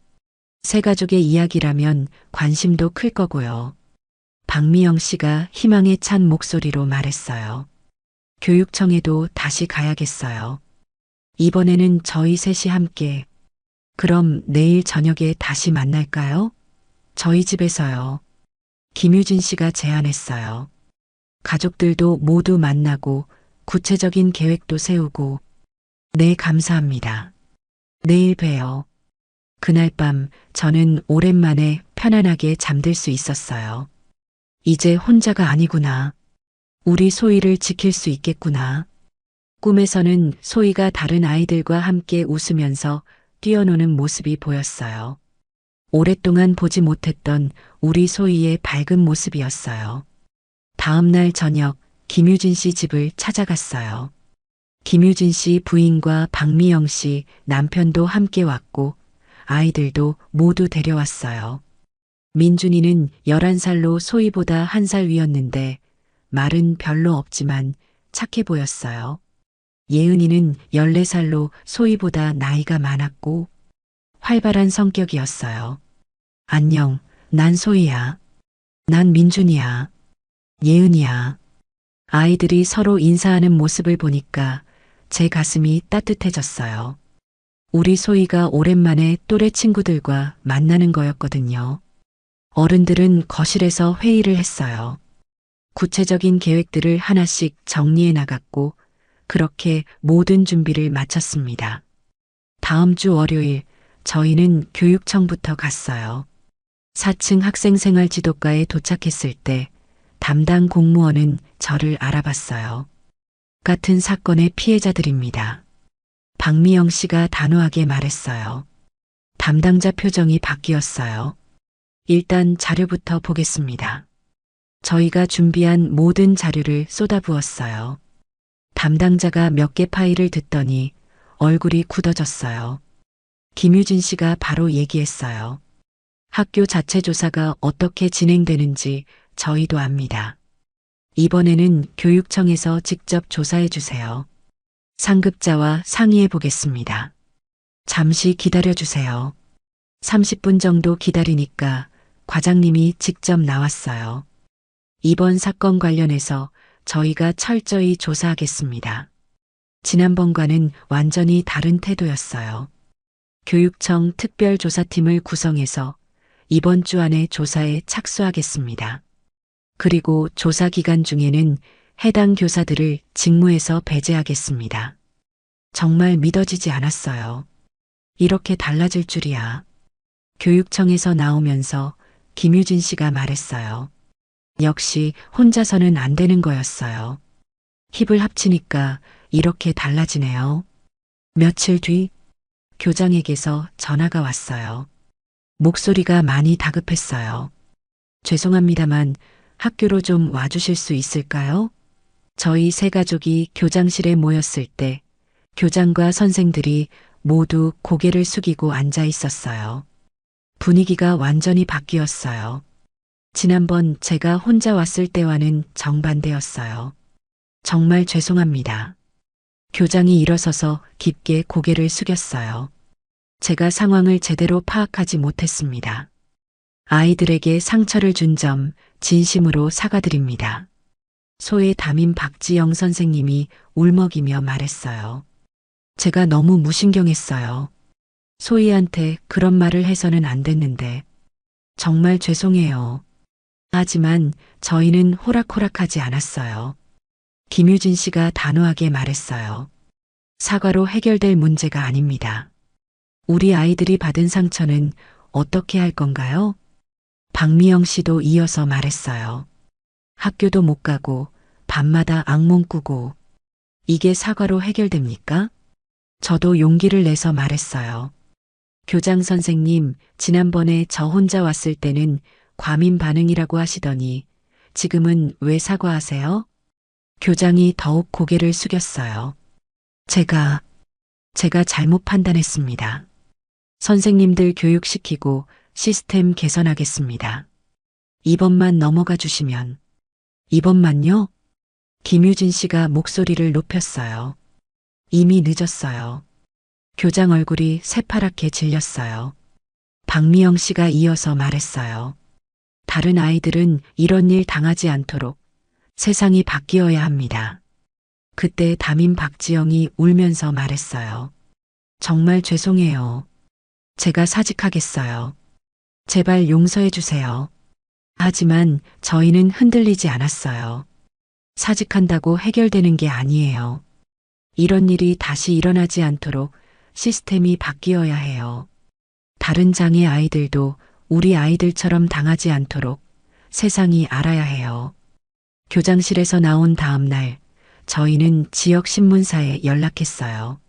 세 가족의 이야기라면 관심도 클 거고요. 박미영 씨가 희망에 찬 목소리로 말했어요. 교육청에도 다시 가야겠어요. 이번에는 저희 셋이 함께. 그럼 내일 저녁에 다시 만날까요? 저희 집에서요. 김유진 씨가 제안했어요. 가족들도 모두 만나고 구체적인 계획도 세우고. 네, 감사합니다. 내일 봬요. 그날 밤 저는 오랜만에 편안하게 잠들 수 있었어요. 이제 혼자가 아니구나. 우리 소희를 지킬 수 있겠구나. 꿈에서는 소희가 다른 아이들과 함께 웃으면서 뛰어노는 모습이 보였어요. 오랫동안 보지 못했던 우리 소희의 밝은 모습이었어요. 다음 날 저녁 김유진 씨 집을 찾아갔어요. 김유진 씨 부인과 박미영 씨 남편도 함께 왔고 아이들도 모두 데려왔어요. 민준이는 11살로 소희보다 1살 위였는데 말은 별로 없지만 착해 보였어요. 예은이는 14살로 소희보다 나이가 많았고 활발한 성격이었어요. 안녕, 난 소희야. 난 민준이야. 예은이야. 아이들이 서로 인사하는 모습을 보니까 제 가슴이 따뜻해졌어요. 우리 소희가 오랜만에 또래 친구들과 만나는 거였거든요. 어른들은 거실에서 회의를 했어요. 구체적인 계획들을 하나씩 정리해 나갔고 그렇게 모든 준비를 마쳤습니다. 다음 주 월요일 저희는 교육청부터 갔어요. 4층 학생생활지도과에 도착했을 때 담당 공무원은 저를 알아봤어요. 같은 사건의 피해자들입니다. 박미영 씨가 단호하게 말했어요. 담당자 표정이 바뀌었어요. 일단 자료부터 보겠습니다. 저희가 준비한 모든 자료를 쏟아부었어요. 담당자가 몇 개 파일을 듣더니 얼굴이 굳어졌어요. 김유진 씨가 바로 얘기했어요. 학교 자체 조사가 어떻게 진행되는지 저희도 압니다. 이번에는 교육청에서 직접 조사해 주세요. 상급자와 상의해 보겠습니다. 잠시 기다려 주세요. 30분 정도 기다리니까 과장님이 직접 나왔어요. 이번 사건 관련해서 저희가 철저히 조사하겠습니다. 지난번과는 완전히 다른 태도였어요. 교육청 특별조사팀을 구성해서 이번 주 안에 조사에 착수하겠습니다. 그리고 조사 기간 중에는 해당 교사들을 직무에서 배제하겠습니다. 정말 믿어지지 않았어요. 이렇게 달라질 줄이야. 교육청에서 나오면서 김유진 씨가 말했어요. 역시 혼자서는 안 되는 거였어요. 힘을 합치니까 이렇게 달라지네요. 며칠 뒤 교장에게서 전화가 왔어요. 목소리가 많이 다급했어요. 죄송합니다만 학교로 좀 와주실 수 있을까요? 저희 세 가족이 교장실에 모였을 때 교장과 선생들이 모두 고개를 숙이고 앉아 있었어요. 분위기가 완전히 바뀌었어요. 지난번 제가 혼자 왔을 때와는 정반대였어요. 정말 죄송합니다. 교장이 일어서서 깊게 고개를 숙였어요. 제가 상황을 제대로 파악하지 못했습니다. 아이들에게 상처를 준 점 진심으로 사과드립니다. 소의 담임 박지영 선생님이 울먹이며 말했어요. 제가 너무 무신경했어요. 소희한테 그런 말을 해서는 안 됐는데 정말 죄송해요. 하지만 저희는 호락호락하지 않았어요. 김유진 씨가 단호하게 말했어요. 사과로 해결될 문제가 아닙니다. 우리 아이들이 받은 상처는 어떻게 할 건가요? 박미영 씨도 이어서 말했어요. 학교도 못 가고 밤마다 악몽 꾸고 이게 사과로 해결됩니까? 저도 용기를 내서 말했어요. 교장 선생님, 지난번에 저 혼자 왔을 때는 과민 반응이라고 하시더니 지금은 왜 사과하세요? 교장이 더욱 고개를 숙였어요. 제가 잘못 판단했습니다. 선생님들 교육시키고 시스템 개선하겠습니다. 이번만 넘어가 주시면. 이번만요? 김유진 씨가 목소리를 높였어요. 이미 늦었어요. 교장 얼굴이 새파랗게 질렸어요. 박미영 씨가 이어서 말했어요. 다른 아이들은 이런 일 당하지 않도록 세상이 바뀌어야 합니다. 그때 담임 박지영이 울면서 말했어요. 정말 죄송해요. 제가 사직하겠어요. 제발 용서해 주세요. 하지만 저희는 흔들리지 않았어요. 사직한다고 해결되는 게 아니에요. 이런 일이 다시 일어나지 않도록 시스템이 바뀌어야 해요. 다른 장애 아이들도 우리 아이들처럼 당하지 않도록 세상이 알아야 해요. 교장실에서 나온 다음 날 저희는 지역 신문사에 연락했어요.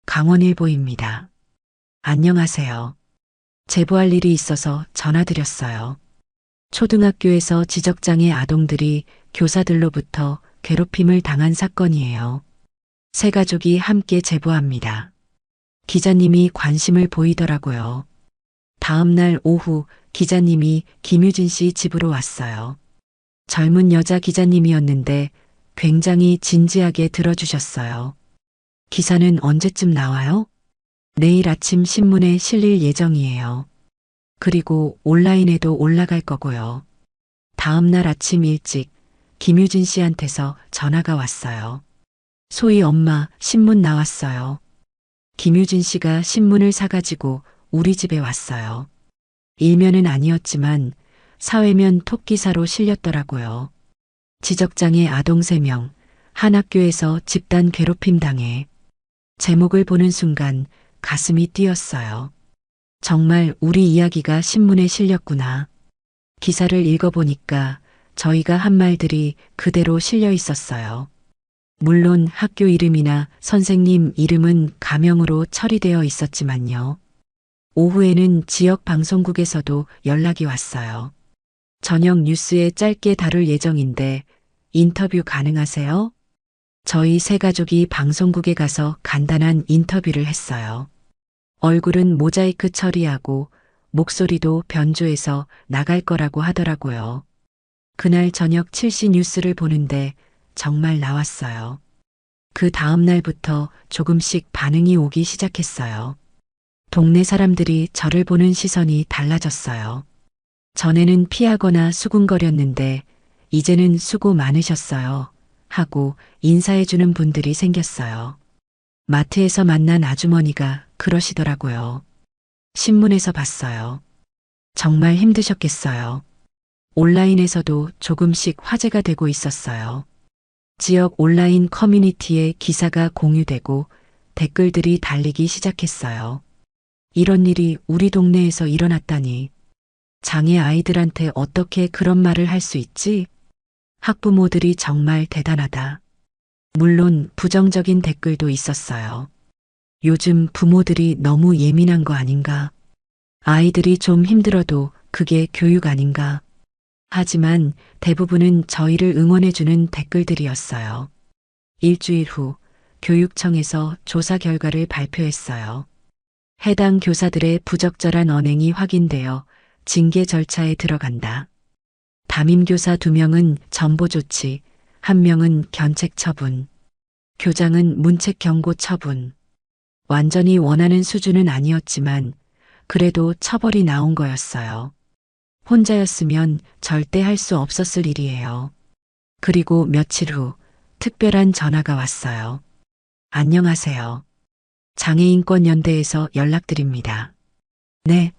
강원일보입니다. 안녕하세요. 제보할 일이 있어서 전화드렸어요. 초등학교에서 지적장애 아동들이 교사들로부터 괴롭힘을 당한 사건이에요. 세 가족이 함께 제보합니다. 기자님이 관심을 보이더라고요. 다음 날 오후 기자님이 김유진 씨 집으로 왔어요. 젊은 여자 기자님이었는데 굉장히 진지하게 들어주셨어요. 기사는 언제쯤 나와요? 내일 아침 신문에 실릴 예정이에요. 그리고 온라인에도 올라갈 거고요. 다음 날 아침 일찍 김유진 씨한테서 전화가 왔어요. 소희 엄마, 신문 나왔어요. 김유진 씨가 신문을 사가지고 우리 집에 왔어요. 일면은 아니었지만 사회면 톱기사로 실렸더라고요. 지적장애 아동 3명, 한 학교에서 집단 괴롭힘 당해. 제목을 보는 순간 가슴이 뛰었어요. 정말 우리 이야기가 신문에 실렸구나. 기사를 읽어보니까 저희가 한 말들이 그대로 실려 있었어요. 물론 학교 이름이나 선생님 이름은 가명으로 처리되어 있었지만요. 오후에는 지역 방송국에서도 연락이 왔어요. 저녁 뉴스에 짧게 다룰 예정인데 인터뷰 가능하세요? 저희 세 가족이 방송국에 가서 간단한 인터뷰를 했어요. 얼굴은 모자이크 처리하고 목소리도 변조해서 나갈 거라고 하더라고요. 그날 저녁 7시 뉴스를 보는데 정말 나왔어요. 그 다음 날부터 조금씩 반응이 오기 시작했어요. 동네 사람들이 저를 보는 시선이 달라졌어요. 전에는 피하거나 수군거렸는데 이제는 수고 많으셨어요. 하고 인사해주는 분들이 생겼어요. 마트에서 만난 아주머니가 그러시더라고요. 신문에서 봤어요. 정말 힘드셨겠어요. 온라인에서도 조금씩 화제가 되고 있었어요. 지역 온라인 커뮤니티에 기사가 공유되고 댓글들이 달리기 시작했어요. 이런 일이 우리 동네에서 일어났다니. 장애 아이들한테 어떻게 그런 말을 할 수 있지? 학부모들이 정말 대단하다. 물론 부정적인 댓글도 있었어요. 요즘 부모들이 너무 예민한 거 아닌가? 아이들이 좀 힘들어도 그게 교육 아닌가? 하지만 대부분은 저희를 응원해주는 댓글들이었어요. 일주일 후 교육청에서 조사 결과를 발표했어요. 해당 교사들의 부적절한 언행이 확인되어 징계 절차에 들어간다. 담임교사 2명은 전보 조치, 1명은 견책 처분, 교장은 문책 경고 처분. 완전히 원하는 수준은 아니었지만 그래도 처벌이 나온 거였어요. 혼자였으면 절대 할 수 없었을 일이에요. 그리고 며칠 후 특별한 전화가 왔어요. 안녕하세요. 장애인권연대에서 연락드립니다. 네.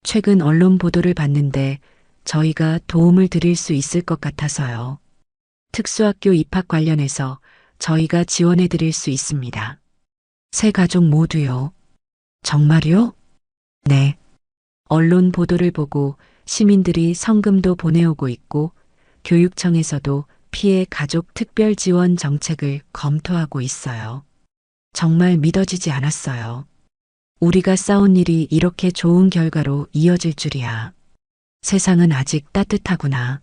최근 언론 보도를 봤는데 저희가 도움을 드릴 수 있을 것 같아서요. 특수학교 입학 관련해서 저희가 지원해 드릴 수 있습니다. 세 가족 모두요. 정말요? 네. 언론 보도를 보고 시민들이 성금도 보내오고 있고 교육청에서도 피해 가족 특별 지원 정책을 검토하고 있어요. 정말 믿어지지 않았어요. 우리가 싸운 일이 이렇게 좋은 결과로 이어질 줄이야. 세상은 아직 따뜻하구나.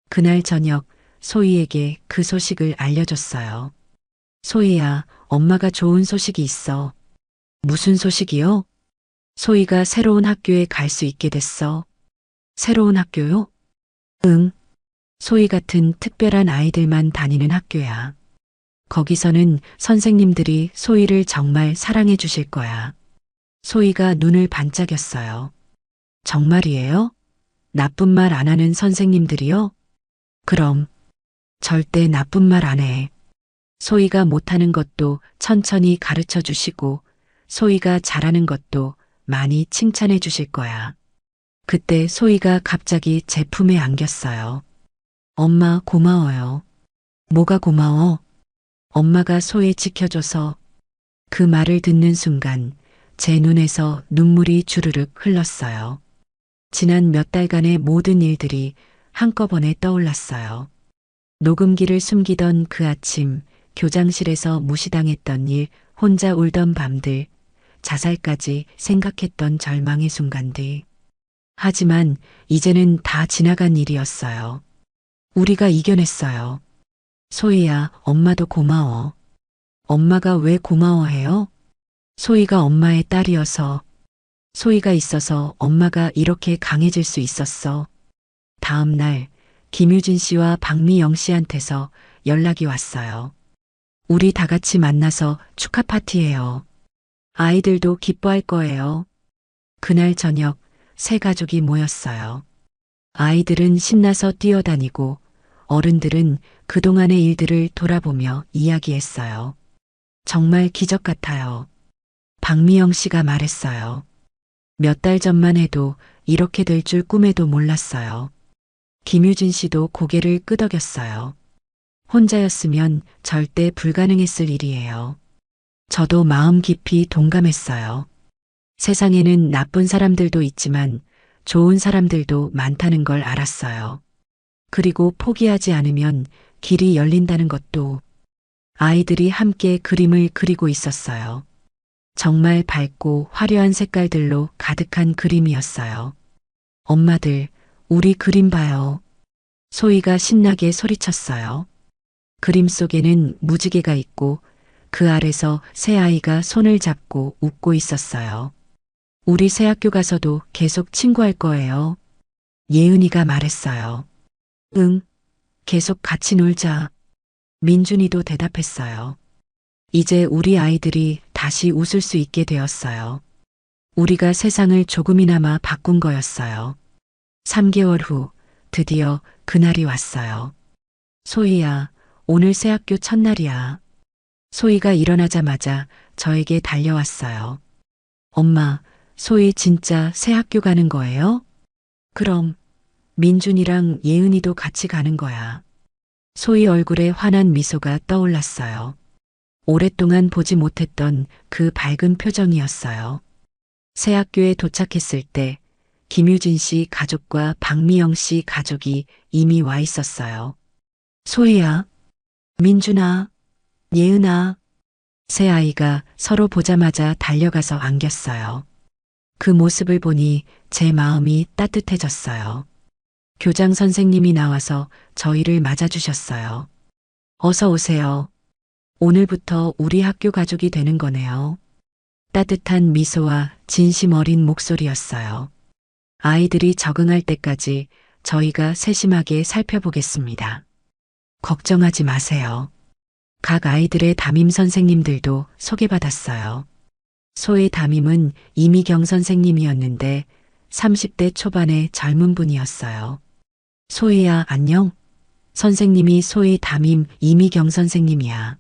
그날 저녁 소희에게 그 소식을 알려줬어요. 소희야, 엄마가 좋은 소식이 있어. 무슨 소식이요? 소희가 새로운 학교에 갈 수 있게 됐어. 새로운 학교요? 응. 소희 같은 특별한 아이들만 다니는 학교야. 거기서는 선생님들이 소희를 정말 사랑해 주실 거야. 소희가 눈을 반짝였어요. 정말이에요? 나쁜 말 안 하는 선생님들이요? 그럼. 절대 나쁜 말 안 해. 소희가 못하는 것도 천천히 가르쳐 주시고 소희가 잘하는 것도 많이 칭찬해 주실 거야. 그때 소희가 갑자기 제 품에 안겼어요. 엄마 고마워요. 뭐가 고마워? 엄마가 소희 지켜줘서. 그 말을 듣는 순간 제 눈에서 눈물이 주르륵 흘렀어요. 지난 몇 달간의 모든 일들이 한꺼번에 떠올랐어요. 녹음기를 숨기던 그 아침, 교장실에서 무시당했던 일, 혼자 울던 밤들, 자살까지 생각했던 절망의 순간들. 하지만 이제는 다 지나간 일이었어요. 우리가 이겨냈어요. 소희야, 엄마도 고마워. 엄마가 왜 고마워해요? 소희가 엄마의 딸이어서, 소희가 있어서 엄마가 이렇게 강해질 수 있었어. 다음 날 김유진 씨와 박미영 씨한테서 연락이 왔어요. 우리 다 같이 만나서 축하 파티해요. 아이들도 기뻐할 거예요. 그날 저녁 세 가족이 모였어요. 아이들은 신나서 뛰어다니고 어른들은 그동안의 일들을 돌아보며 이야기했어요. 정말 기적 같아요. 박미영 씨가 말했어요. 몇 달 전만 해도 이렇게 될 줄 꿈에도 몰랐어요. 김유진 씨도 고개를 끄덕였어요. 혼자였으면 절대 불가능했을 일이에요. 저도 마음 깊이 동감했어요. 세상에는 나쁜 사람들도 있지만 좋은 사람들도 많다는 걸 알았어요. 그리고 포기하지 않으면 길이 열린다는 것도. 아이들이 함께 그림을 그리고 있었어요. 정말 밝고 화려한 색깔들로 가득한 그림이었어요. 엄마들, 우리 그림 봐요. 소희가 신나게 소리쳤어요. 그림 속에는 무지개가 있고 그 아래서 새 아이가 손을 잡고 웃고 있었어요. 우리 새 학교 가서도 계속 친구할 거예요. 예은이가 말했어요. 응, 계속 같이 놀자. 민준이도 대답했어요. 이제 우리 아이들이 다시 웃을 수 있게 되었어요. 우리가 세상을 조금이나마 바꾼 거였어요. 3개월 후 드디어 그날이 왔어요. 소희야, 오늘 새 학교 첫날이야. 소희가 일어나자마자 저에게 달려왔어요. 엄마, 소희 진짜 새 학교 가는 거예요? 그럼 민준이랑 예은이도 같이 가는 거야. 소희 얼굴에 환한 미소가 떠올랐어요. 오랫동안 보지 못했던 그 밝은 표정이었어요. 새 학교에 도착했을 때 김유진 씨 가족과 박미영 씨 가족이 이미 와 있었어요. 소희야, 민준아, 예은아. 새 아이가 서로 보자마자 달려가서 안겼어요. 그 모습을 보니 제 마음이 따뜻해졌어요. 교장 선생님이 나와서 저희를 맞아주셨어요. 어서 오세요. 오늘부터 우리 학교 가족이 되는 거네요. 따뜻한 미소와 진심 어린 목소리였어요. 아이들이 적응할 때까지 저희가 세심하게 살펴보겠습니다. 걱정하지 마세요. 각 아이들의 담임 선생님들도 소개받았어요. 소의 담임은 이미경 선생님이었는데 30대 초반의 젊은 분이었어요. 소희야, 안녕? 선생님이 소의 담임 이미경 선생님이야.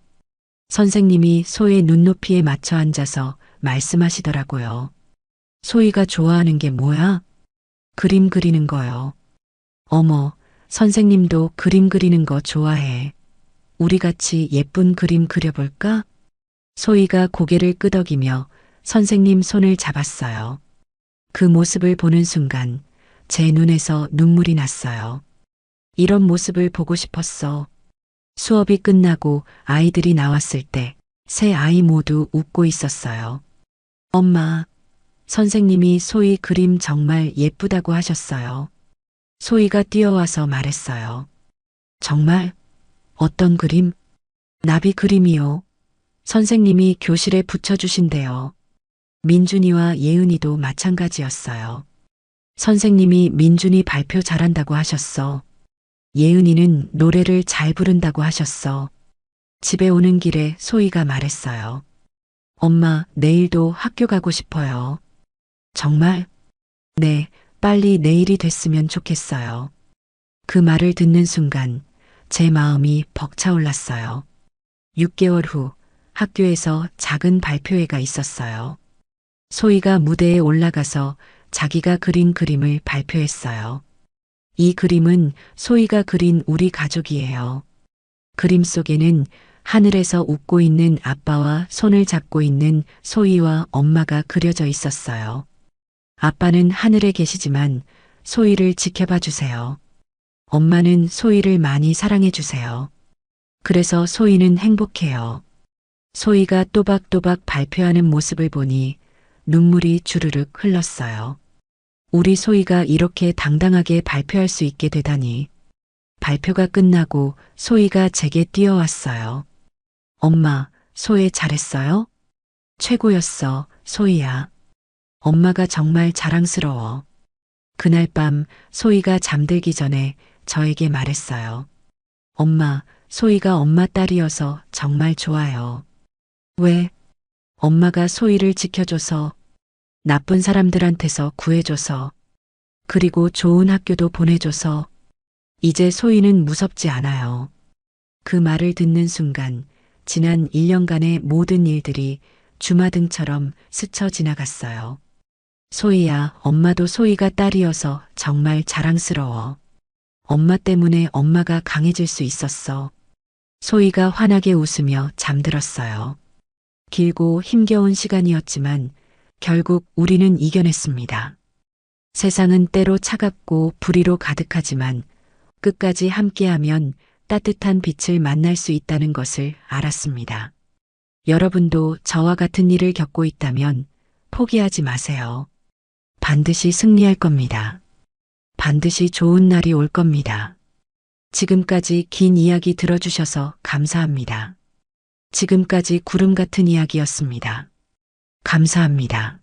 선생님이 소의 눈높이에 맞춰 앉아서 말씀하시더라고요. 소희가 좋아하는 게 뭐야? 그림 그리는 거요. 어머, 선생님도 그림 그리는 거 좋아해. 우리 같이 예쁜 그림 그려볼까? 소희가 고개를 끄덕이며 선생님 손을 잡았어요. 그 모습을 보는 순간 제 눈에서 눈물이 났어요. 이런 모습을 보고 싶었어. 수업이 끝나고 아이들이 나왔을 때 세 아이 모두 웃고 있었어요. 엄마, 선생님이 소희 그림 정말 예쁘다고 하셨어요. 소희가 뛰어와서 말했어요. 정말? 어떤 그림? 나비 그림이요. 선생님이 교실에 붙여주신대요. 민준이와 예은이도 마찬가지였어요. 선생님이 민준이 발표 잘한다고 하셨어. 예은이는 노래를 잘 부른다고 하셨어. 집에 오는 길에 소희가 말했어요. 엄마, 내일도 학교 가고 싶어요. 정말? 네, 빨리 내일이 됐으면 좋겠어요. 그 말을 듣는 순간 제 마음이 벅차올랐어요. 6개월 후 학교에서 작은 발표회가 있었어요. 소희가 무대에 올라가서 자기가 그린 그림을 발표했어요. 이 그림은 소희가 그린 우리 가족이에요. 그림 속에는 하늘에서 웃고 있는 아빠와 손을 잡고 있는 소희와 엄마가 그려져 있었어요. 아빠는 하늘에 계시지만 소희를 지켜봐 주세요. 엄마는 소희를 많이 사랑해 주세요. 그래서 소희는 행복해요. 소희가 또박또박 발표하는 모습을 보니 눈물이 주르륵 흘렀어요. 우리 소희가 이렇게 당당하게 발표할 수 있게 되다니. 발표가 끝나고 소희가 제게 뛰어왔어요. 엄마, 소희 잘했어요? 최고였어, 소희야. 엄마가 정말 자랑스러워. 그날 밤 소희가 잠들기 전에 저에게 말했어요. 엄마, 소희가 엄마 딸이어서 정말 좋아요. 왜? 엄마가 소희를 지켜줘서, 나쁜 사람들한테서 구해줘서, 그리고 좋은 학교도 보내줘서, 이제 소희는 무섭지 않아요. 그 말을 듣는 순간 지난 1년간의 모든 일들이 주마등처럼 스쳐 지나갔어요. 소희야, 엄마도 소희가 딸이어서 정말 자랑스러워. 엄마 때문에 엄마가 강해질 수 있었어. 소희가 환하게 웃으며 잠들었어요. 길고 힘겨운 시간이었지만 결국 우리는 이겨냈습니다. 세상은 때로 차갑고 불의로 가득하지만 끝까지 함께하면 따뜻한 빛을 만날 수 있다는 것을 알았습니다. 여러분도 저와 같은 일을 겪고 있다면 포기하지 마세요. 반드시 승리할 겁니다. 반드시 좋은 날이 올 겁니다. 지금까지 긴 이야기 들어주셔서 감사합니다. 지금까지 구름 같은 이야기였습니다. 감사합니다.